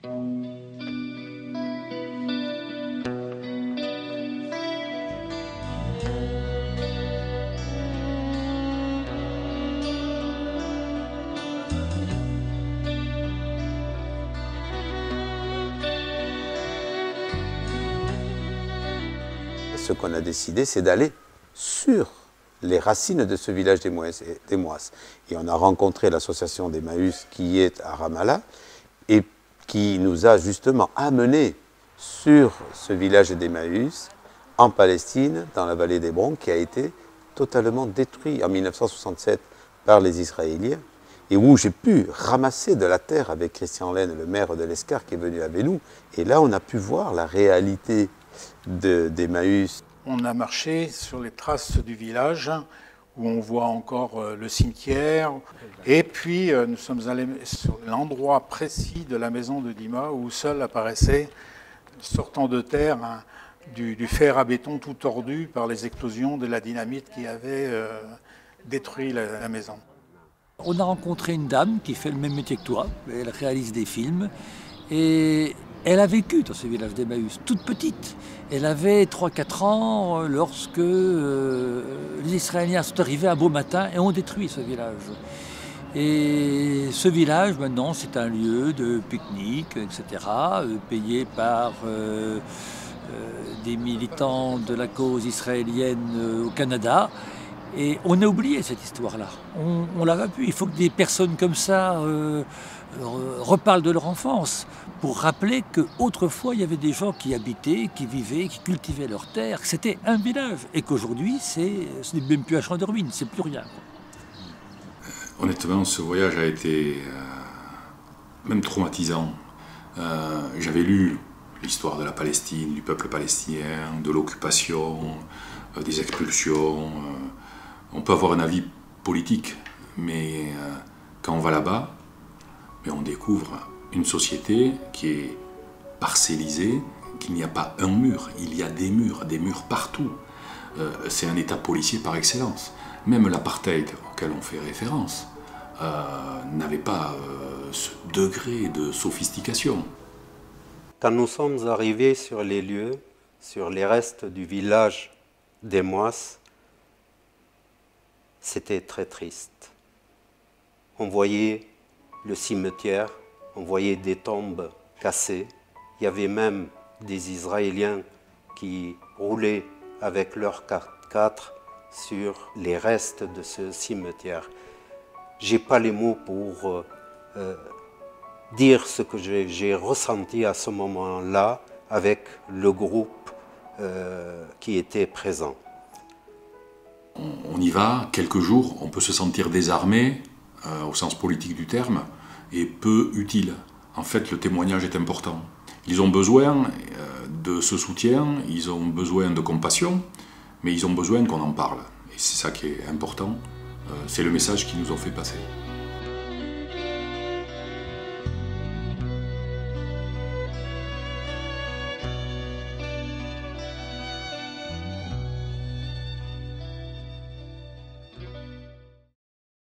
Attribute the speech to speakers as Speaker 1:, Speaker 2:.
Speaker 1: Ce qu'on a décidé, c'est d'aller sur les racines de ce village d'Emmaüs. Et on a rencontré l'association d'Emmaüs qui est à Ramallah et qui nous a justement amenés sur ce village d'Emmaüs en Palestine, dans la vallée d'Hébron, qui a été totalement détruit en 1967 par les Israéliens, et où j'ai pu ramasser de la terre avec Christian Laine, le maire de l'Escar, qui est venu avec nous. Et là, on a pu voir la réalité d'Emmaüs.
Speaker 2: On a marché sur les traces du village, où on voit encore le cimetière. Et puis, nous sommes allés sur l'endroit précis de la maison de Dima, où seul apparaissait, sortant de terre, du fer à béton tout tordu par les explosions de la dynamite qui avait détruit la maison.
Speaker 3: On a rencontré une dame qui fait le même métier que toi, elle réalise des films, et elle a vécu dans ce village d'Emmaüs, toute petite. Elle avait 3-4 ans lorsque les Israéliens sont arrivés un beau matin et ont détruit ce village. Et ce village, maintenant, c'est un lieu de pique-nique, etc., payé par des militants de la cause israélienne au Canada. Et on a oublié cette histoire-là. On l'a pas pu. Il faut que des personnes comme ça reparlent de leur enfance pour rappeler qu'autrefois, il y avait des gens qui habitaient, qui vivaient, qui cultivaient leurs terres, que c'était un village. Et qu'aujourd'hui, ce n'est même plus un champ de ruines, c'est plus rien.
Speaker 4: Honnêtement, ce voyage a été même traumatisant. J'avais lu l'histoire de la Palestine, du peuple palestinien, de l'occupation, des expulsions. On peut avoir un avis politique, mais quand on va là-bas, on découvre une société qui est parcellisée, qu'il n'y a pas un mur, il y a des murs partout. C'est un État policier par excellence. Même l'apartheid auquel on fait référence n'avait pas ce degré de sophistication.
Speaker 1: Quand nous sommes arrivés sur les lieux, sur les restes du village d'Emmaüs, c'était très triste. On voyait le cimetière, on voyait des tombes cassées. Il y avait même des Israéliens qui roulaient avec leur 4x4 sur les restes de ce cimetière. Je n'ai pas les mots pour dire ce que j'ai ressenti à ce moment-là avec le groupe qui était présent.
Speaker 4: On y va, quelques jours, on peut se sentir désarmé, au sens politique du terme, et peu utile. En fait, le témoignage est important. Ils ont besoin de ce soutien, ils ont besoin de compassion, mais ils ont besoin qu'on en parle. Et c'est ça qui est important, c'est le message qu'ils nous ont fait passer.